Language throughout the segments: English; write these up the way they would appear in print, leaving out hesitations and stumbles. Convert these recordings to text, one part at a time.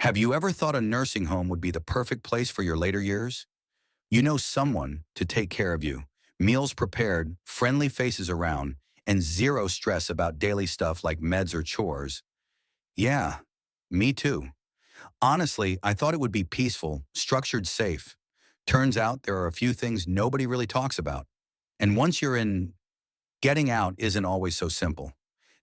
Have you ever thought a nursing home would be the perfect place for your later years? You know someone to take care of you, meals prepared, friendly faces around, and zero stress about daily stuff like meds or chores. Yeah, me too. Honestly, I thought it would be peaceful, structured, safe. Turns out there are a few things nobody really talks about. And once you're in, getting out isn't always so simple.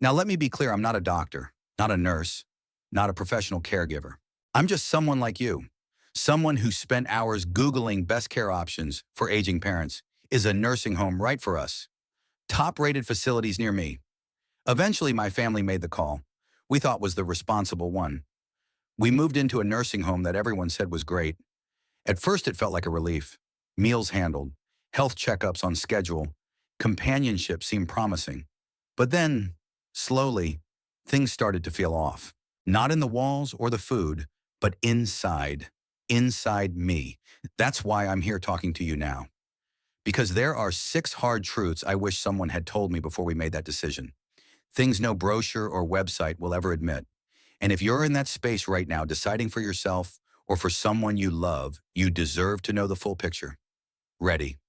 Now, let me be clear, I'm not a doctor, not a nurse, not a professional caregiver. I'm just someone like you, someone who spent hours Googling best care options for aging parents. Is a nursing home right for us? Top-rated facilities near me. Eventually, my family made the call. We thought was the responsible one. We moved into a nursing home that everyone said was great. At first, it felt like a relief. Meals handled, health checkups on schedule, companionship seemed promising. But then, slowly, things started to feel off. Not in the walls or the food, but inside me. That's why I'm here talking to you now. Because there are 6 hard truths I wish someone had told me before we made that decision. Things no brochure or website will ever admit. And if you're in that space right now deciding for yourself or for someone you love, you deserve to know the full picture. Ready?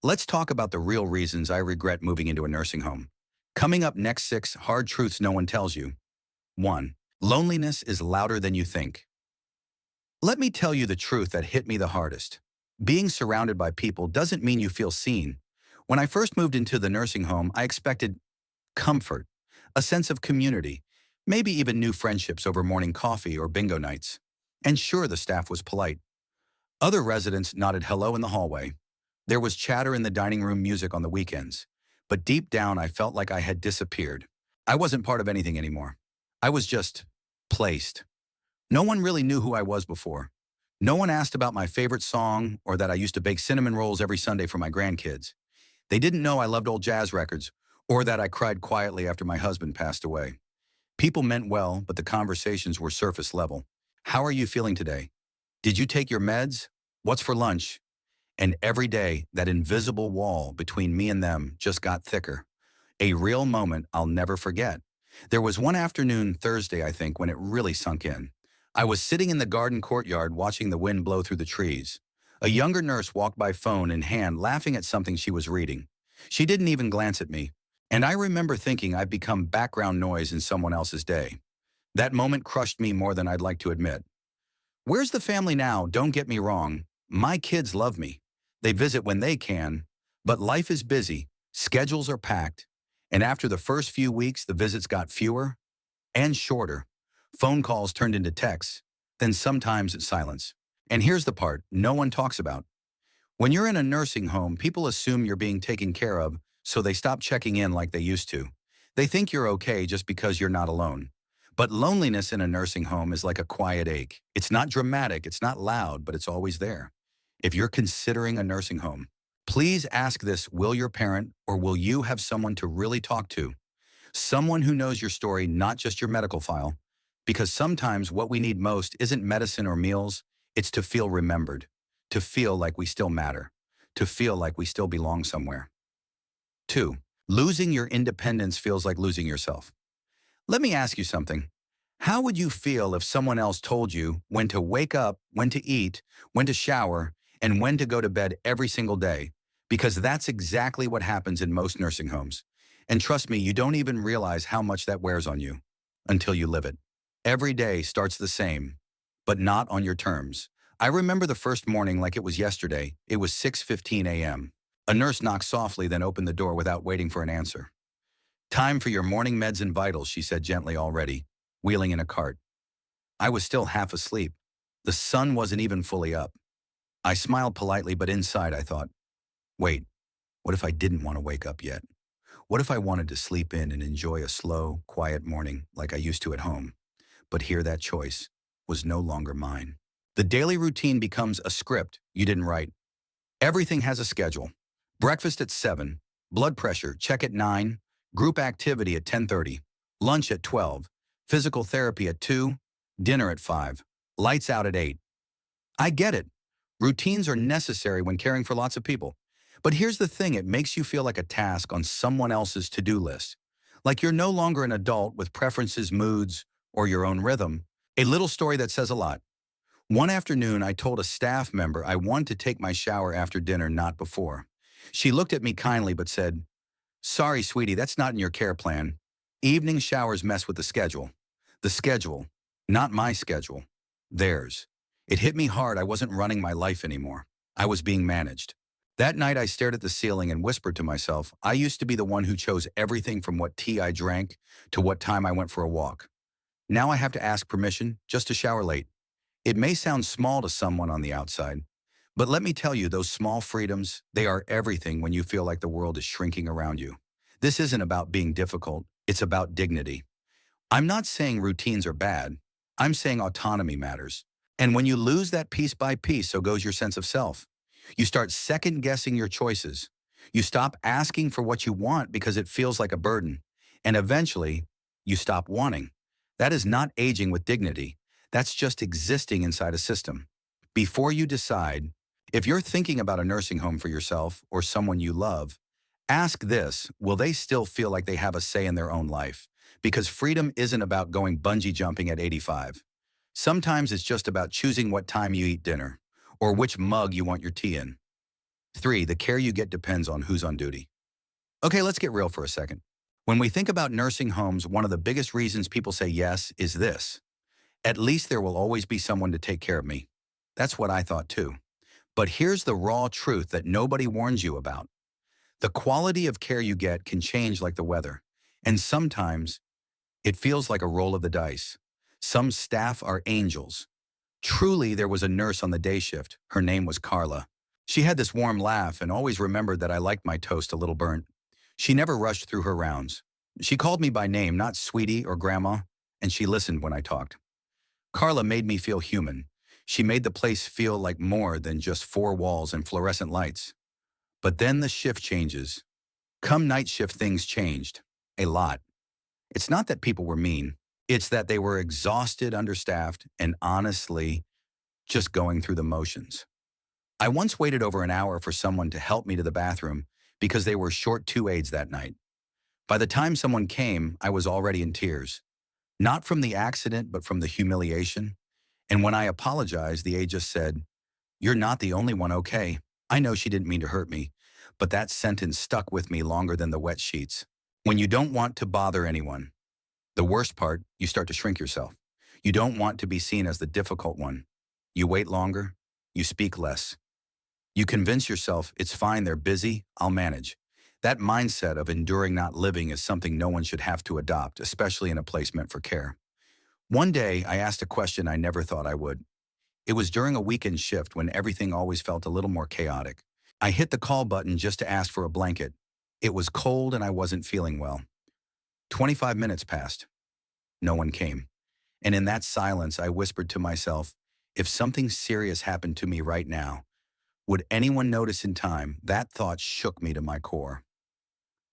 Let's talk about the real reasons I regret moving into a nursing home. Coming up next, 6 hard truths no one tells you. 1. Loneliness is louder than you think. Let me tell you the truth that hit me the hardest. Being surrounded by people doesn't mean you feel seen. When I first moved into the nursing home, I expected comfort, a sense of community, maybe even new friendships over morning coffee or bingo nights. And sure, the staff was polite. Other residents nodded hello in the hallway. There was chatter in the dining room, music on the weekends. But deep down, I felt like I had disappeared. I wasn't part of anything anymore. I was just placed. No one really knew who I was before. No one asked about my favorite song or that I used to bake cinnamon rolls every Sunday for my grandkids. They didn't know I loved old jazz records or that I cried quietly after my husband passed away. People meant well, but the conversations were surface level. How are you feeling today? Did you take your meds? What's for lunch? And every day, that invisible wall between me and them just got thicker. A real moment I'll never forget. There was one afternoon, Thursday, I think, when it really sunk in. I was sitting in the garden courtyard watching the wind blow through the trees. A younger nurse walked by, phone in hand, laughing at something she was reading. She didn't even glance at me. And I remember thinking I'd become background noise in someone else's day. That moment crushed me more than I'd like to admit. Where's the family now? Don't get me wrong. My kids love me. They visit when they can. But life is busy. Schedules are packed. And after the first few weeks, the visits got fewer and shorter. Phone calls turned into texts. Then sometimes it's silence. And here's the part no one talks about. When you're in a nursing home, people assume you're being taken care of, so they stop checking in like they used to. They think you're okay just because you're not alone. But loneliness in a nursing home is like a quiet ache. It's not dramatic, it's not loud, but it's always there. If you're considering a nursing home, please ask this: will your parent or will you have someone to really talk to? Someone who knows your story, not just your medical file. Because sometimes what we need most isn't medicine or meals, it's to feel remembered, to feel like we still matter, to feel like we still belong somewhere. 2. Losing your independence feels like losing yourself. Let me ask you something. How would you feel if someone else told you when to wake up, when to eat, when to shower, and when to go to bed every single day? Because that's exactly what happens in most nursing homes. And trust me, you don't even realize how much that wears on you until you live it. Every day starts the same, but not on your terms. I remember the first morning like it was yesterday. It was 6:15 a.m. A nurse knocked softly, then opened the door without waiting for an answer. Time for your morning meds and vitals, she said gently, already, wheeling in a cart. I was still half asleep. The sun wasn't even fully up. I smiled politely, but inside I thought, wait, what if I didn't want to wake up yet? What if I wanted to sleep in and enjoy a slow, quiet morning like I used to at home? But here that choice was no longer mine. The daily routine becomes a script you didn't write. Everything has a schedule. Breakfast at 7, blood pressure, check at 9, group activity at 10:30, lunch at 12, physical therapy at 2, dinner at 5, lights out at 8. I get it. Routines are necessary when caring for lots of people. But here's the thing, it makes you feel like a task on someone else's to-do list. Like you're no longer an adult with preferences, moods, or your own rhythm, A little story that says a lot. One afternoon, I told a staff member I wanted to take my shower after dinner, not before. She looked at me kindly but said, "Sorry, sweetie, that's not in your care plan. Evening showers mess with the schedule." The schedule, not my schedule, theirs. It hit me hard. I wasn't running my life anymore. I was being managed. That night, I stared at the ceiling and whispered to myself, I used to be the one who chose everything from what tea I drank to what time I went for a walk. Now I have to ask permission just to shower late. It may sound small to someone on the outside, but let me tell you, those small freedoms, they are everything when you feel like the world is shrinking around you. This isn't about being difficult, it's about dignity. I'm not saying routines are bad. I'm saying autonomy matters. And when you lose that piece by piece, so goes your sense of self. You start second guessing your choices. You stop asking for what you want because it feels like a burden. And eventually, you stop wanting. That is not aging with dignity. That's just existing inside a system. Before you decide, if you're thinking about a nursing home for yourself or someone you love, ask this, will they still feel like they have a say in their own life? Because freedom isn't about going bungee jumping at 85. Sometimes it's just about choosing what time you eat dinner or which mug you want your tea in. 3, the care you get depends on who's on duty. Okay, let's get real for a second. When we think about nursing homes, one of the biggest reasons people say yes is this. At least there will always be someone to take care of me. That's what I thought too. But here's the raw truth that nobody warns you about. The quality of care you get can change like the weather. And sometimes it feels like a roll of the dice. Some staff are angels. Truly, there was a nurse on the day shift. Her name was Carla. She had this warm laugh and always remembered that I liked my toast a little burnt. She never rushed through her rounds. She called me by name, not sweetie or grandma, and she listened when I talked. Carla made me feel human. She made the place feel like more than just 4 walls and fluorescent lights. But then the shift changes. Come night shift, things changed. A lot. It's not that people were mean. It's that they were exhausted, understaffed, and honestly, just going through the motions. I once waited over an hour for someone to help me to the bathroom because they were short 2 aides that night. By the time someone came, I was already in tears. Not from the accident, but from the humiliation. And when I apologized, the aide just said, "You're not the only one, okay?" I know she didn't mean to hurt me, but that sentence stuck with me longer than the wet sheets. When you don't want to bother anyone, the worst part, you start to shrink yourself. You don't want to be seen as the difficult one. You wait longer. You speak less. You convince yourself, it's fine, they're busy, I'll manage. That mindset of enduring not living is something no one should have to adopt, especially in a place meant for care. One day, I asked a question I never thought I would. It was during a weekend shift when everything always felt a little more chaotic. I hit the call button just to ask for a blanket. It was cold and I wasn't feeling well. 25 minutes passed. No one came. And in that silence, I whispered to myself, if something serious happened to me right now, would anyone notice in time? That thought shook me to my core.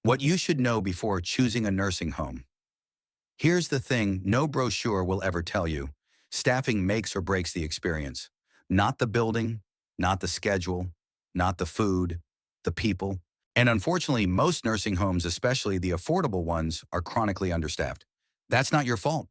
What you should know before choosing a nursing home. Here's the thing no brochure will ever tell you. Staffing makes or breaks the experience. Not the building, not the schedule, not the food, the people. And unfortunately, most nursing homes, especially the affordable ones, are chronically understaffed. That's not your fault,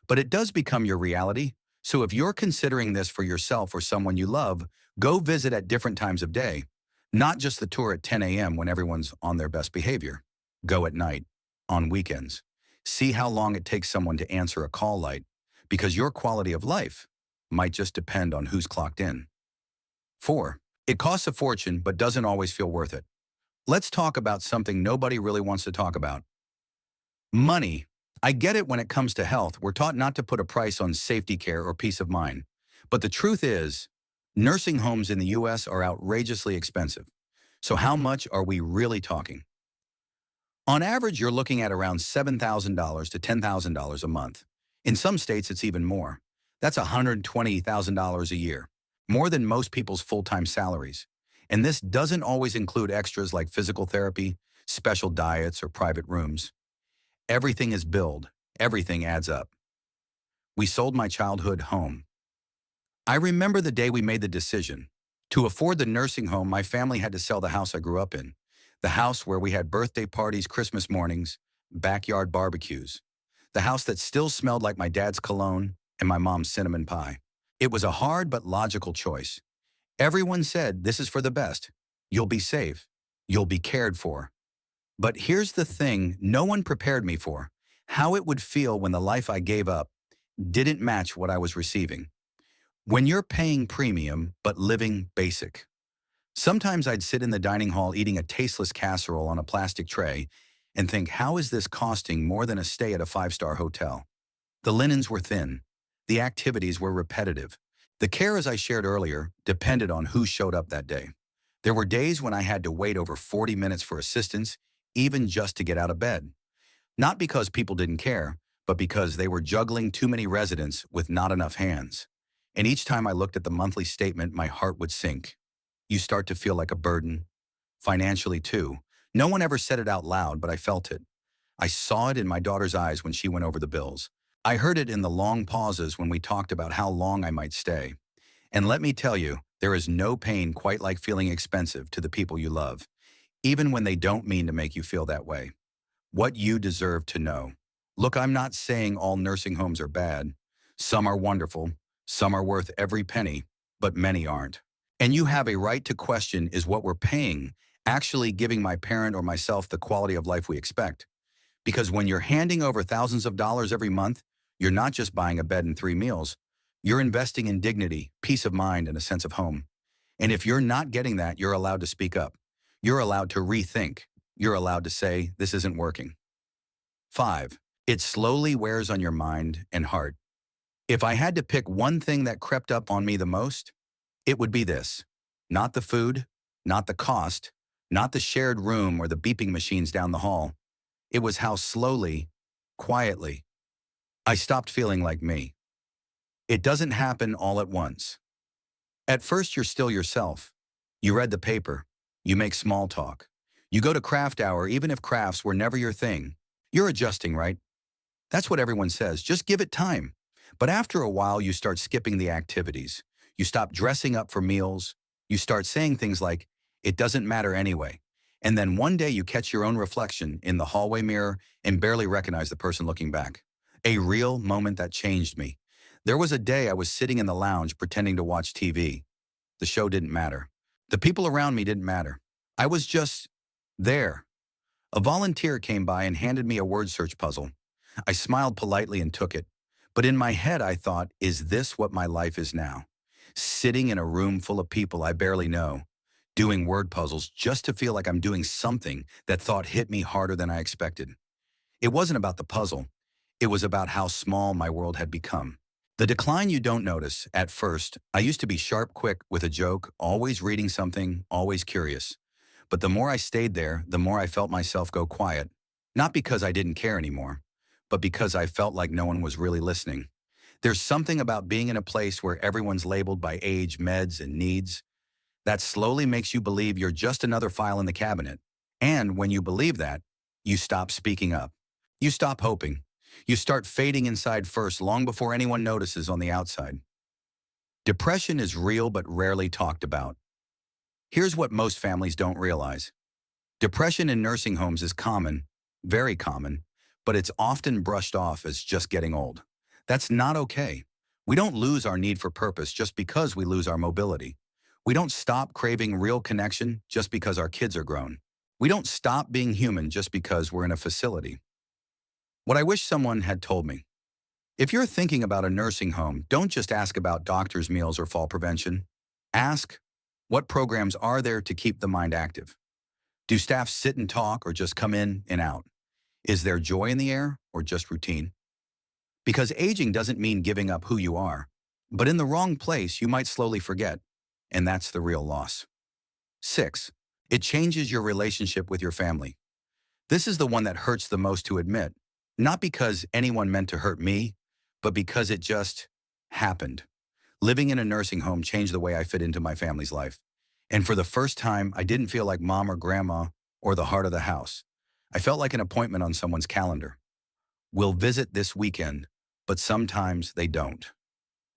but it does become your reality. So if you're considering this for yourself or someone you love, go visit at different times of day, not just the tour at 10 a.m. when everyone's on their best behavior. Go at night, on weekends. See how long it takes someone to answer a call light, because your quality of life might just depend on who's clocked in. 4. It costs a fortune but doesn't always feel worth it. Let's talk about something nobody really wants to talk about. Money. I get it when it comes to health. We're taught not to put a price on safety care or peace of mind. But the truth is, nursing homes in the U.S. are outrageously expensive. So how much are we really talking? On average, you're looking at around $7,000 to $10,000 a month. In some states, it's even more. That's $120,000 a year, more than most people's full-time salaries. And this doesn't always include extras like physical therapy, special diets, or private rooms. Everything is billed. Everything adds up. We sold my childhood home. I remember the day we made the decision. To afford the nursing home, my family had to sell the house I grew up in. The house where we had birthday parties, Christmas mornings, backyard barbecues. The house that still smelled like my dad's cologne, and my mom's cinnamon pie. It was a hard but logical choice. Everyone said this is for the best. You'll be safe. You'll be cared for. But here's the thing no one prepared me for: how it would feel when the life I gave up didn't match what I was receiving. When you're paying premium but living basic. Sometimes I'd sit in the dining hall eating a tasteless casserole on a plastic tray and think, how is this costing more than a stay at a five-star hotel? The linens were thin. The activities were repetitive. The care, as I shared earlier, depended on who showed up that day. There were days when I had to wait over 40 minutes for assistance, even just to get out of bed. Not because people didn't care, but because they were juggling too many residents with not enough hands. And each time I looked at the monthly statement, my heart would sink. You start to feel like a burden, financially too. No one ever said it out loud, but I felt it. I saw it in my daughter's eyes when she went over the bills. I heard it in the long pauses when we talked about how long I might stay. And let me tell you, there is no pain quite like feeling expensive to the people you love, even when they don't mean to make you feel that way. What you deserve to know. Look, I'm not saying all nursing homes are bad. Some are wonderful, some are worth every penny, but many aren't. And you have a right to question, is what we're paying actually giving my parent or myself the quality of life we expect? Because when you're handing over thousands of dollars every month, you're not just buying a bed and 3 meals. You're investing in dignity, peace of mind, and a sense of home. And if you're not getting that, you're allowed to speak up. You're allowed to rethink. You're allowed to say, this isn't working. 5. It slowly wears on your mind and heart. If I had to pick one thing that crept up on me the most, it would be this. Not the food, not the cost, not the shared room or the beeping machines down the hall. It was how slowly, quietly, I stopped feeling like me. It doesn't happen all at once. At first, you're still yourself. You read the paper. You make small talk. You go to craft hour even if crafts were never your thing. You're adjusting, right? That's what everyone says. Just give it time. But after a while, you start skipping the activities. You stop dressing up for meals. You start saying things like, it doesn't matter anyway. And then one day you catch your own reflection in the hallway mirror and barely recognize the person looking back. A real moment that changed me. There was a day I was sitting in the lounge pretending to watch TV. The show didn't matter. The people around me didn't matter. I was just there. A volunteer came by and handed me a word search puzzle. I smiled politely and took it. But in my head, I thought, is this what my life is now? Sitting in a room full of people I barely know, doing word puzzles just to feel like I'm doing something. That thought hit me harder than I expected. It wasn't about the puzzle. It was about how small my world had become. The decline you don't notice. At first, I used to be sharp, quick, with a joke, always reading something, always curious. But the more I stayed there, the more I felt myself go quiet. Not because I didn't care anymore, but because I felt like no one was really listening. There's something about being in a place where everyone's labeled by age, meds, and needs that slowly makes you believe you're just another file in the cabinet. And when you believe that, you stop speaking up. You stop hoping. You start fading inside first, long before anyone notices on the outside. Depression is real but rarely talked about. Here's what most families don't realize. Depression in nursing homes is common, very common, but it's often brushed off as just getting old. That's not okay. We don't lose our need for purpose just because we lose our mobility. We don't stop craving real connection just because our kids are grown. We don't stop being human just because we're in a facility. What I wish someone had told me. If you're thinking about a nursing home, don't just ask about doctor's meals or fall prevention. Ask, what programs are there to keep the mind active? Do staff sit and talk or just come in and out? Is there joy in the air or just routine? Because aging doesn't mean giving up who you are, but in the wrong place, you might slowly forget, and that's the real loss. 6. It changes your relationship with your family. This is the one that hurts the most to admit, not because anyone meant to hurt me, but because it just happened. Living in a nursing home changed the way I fit into my family's life. And for the first time, I didn't feel like mom or grandma or the heart of the house. I felt like an appointment on someone's calendar. We'll visit this weekend, but sometimes they don't.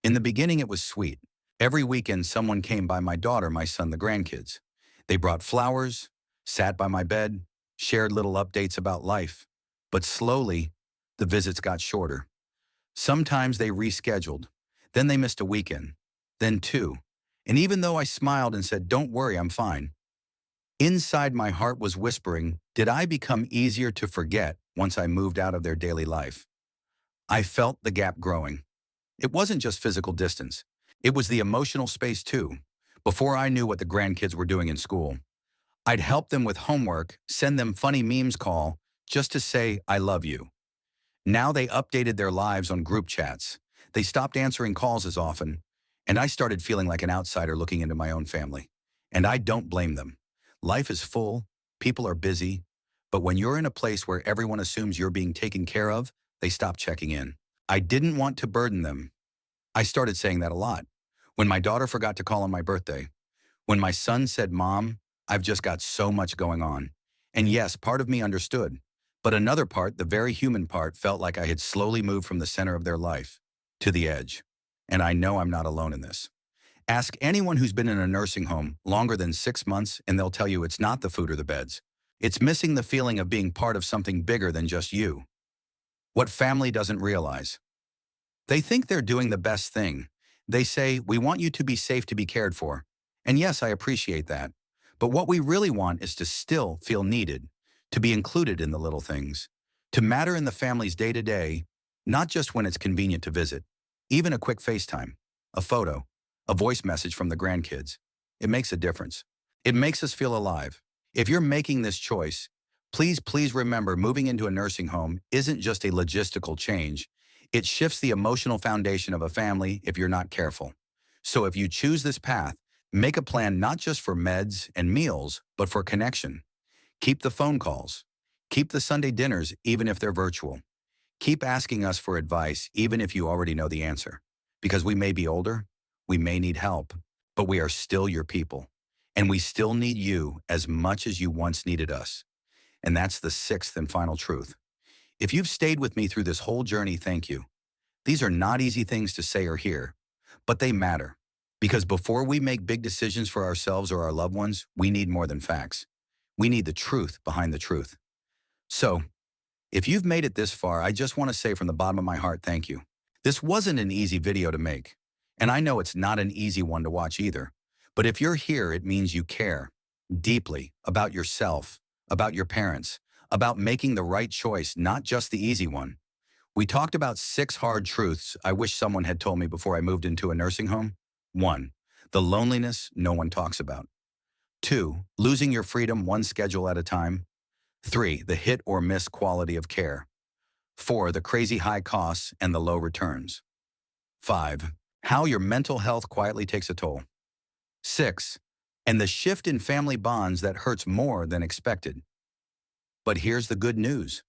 In the beginning, it was sweet. Every weekend, someone came by my daughter, my son, the grandkids. They brought flowers, sat by my bed, shared little updates about life. But slowly, the visits got shorter. Sometimes they rescheduled. Then they missed a weekend. Then two. And even though I smiled and said, "Don't worry, I'm fine," inside my heart was whispering, did I become easier to forget once I moved out of their daily life? I felt the gap growing. It wasn't just physical distance. It was the emotional space too. Before I knew what the grandkids were doing in school, I'd help them with homework, send them funny memes call, just to say, "I love you." Now they updated their lives on group chats. They stopped answering calls as often, and I started feeling like an outsider looking into my own family. And I don't blame them. Life is full, people are busy, but when you're in a place where everyone assumes you're being taken care of, they stop checking in. I didn't want to burden them. I started saying that a lot. When my daughter forgot to call on my birthday, when my son said, "Mom, I've just got so much going on." And yes, part of me understood. But another part, the very human part, felt like I had slowly moved from the center of their life to the edge. And I know I'm not alone in this. Ask anyone who's been in a nursing home longer than 6 months, and they'll tell you it's not the food or the beds. It's missing the feeling of being part of something bigger than just you. What family doesn't realize? They think they're doing the best thing. They say, "We want you to be safe to be cared for." And yes, I appreciate that. But what we really want is to still feel needed, to be included in the little things, to matter in the family's day-to-day, not just when it's convenient to visit. Even a quick FaceTime, a photo, a voice message from the grandkids. It makes a difference. It makes us feel alive. If you're making this choice, please remember moving into a nursing home isn't just a logistical change. It shifts the emotional foundation of a family if you're not careful. So if you choose this path, make a plan not just for meds and meals, but for connection. Keep the phone calls. Keep the Sunday dinners, even if they're virtual. Keep asking us for advice, even if you already know the answer. Because we may be older, we may need help, but we are still your people. And we still need you as much as you once needed us. And that's the sixth and final truth. If you've stayed with me through this whole journey, thank you. These are not easy things to say or hear, but they matter. Because before we make big decisions for ourselves or our loved ones, we need more than facts. We need the truth behind the truth. So, if you've made it this far, I just want to say from the bottom of my heart, thank you. This wasn't an easy video to make, and I know it's not an easy one to watch either. But if you're here, it means you care deeply about yourself, about your parents, about making the right choice, not just the easy one. We talked about 6 hard truths I wish someone had told me before I moved into a nursing home. 1. The loneliness no one talks about. 2. Losing your freedom one schedule at a time. 3. The hit or miss quality of care. 4. The crazy high costs and the low returns. 5. How your mental health quietly takes a toll. 6. And the shift in family bonds that hurts more than expected. But here's the good news.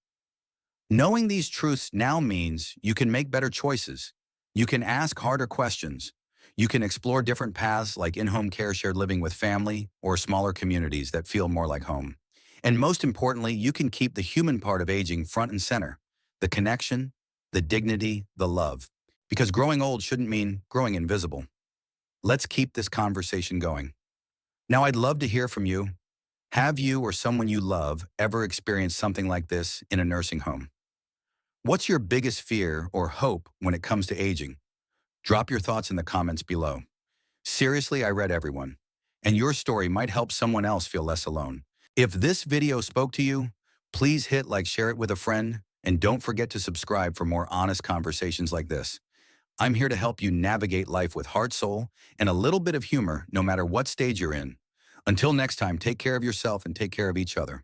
Knowing these truths now means you can make better choices. You can ask harder questions. You can explore different paths like in-home care, shared living with family, or smaller communities that feel more like home. And most importantly, you can keep the human part of aging front and center. The connection, the dignity, the love. Because growing old shouldn't mean growing invisible. Let's keep this conversation going. Now, I'd love to hear from you. Have you or someone you love ever experienced something like this in a nursing home? What's your biggest fear or hope when it comes to aging? Drop your thoughts in the comments below. Seriously, I read everyone, and your story might help someone else feel less alone. If this video spoke to you, please hit like, share it with a friend, and don't forget to subscribe for more honest conversations like this. I'm here to help you navigate life with heart, soul, and a little bit of humor, no matter what stage you're in. Until next time, take care of yourself and take care of each other.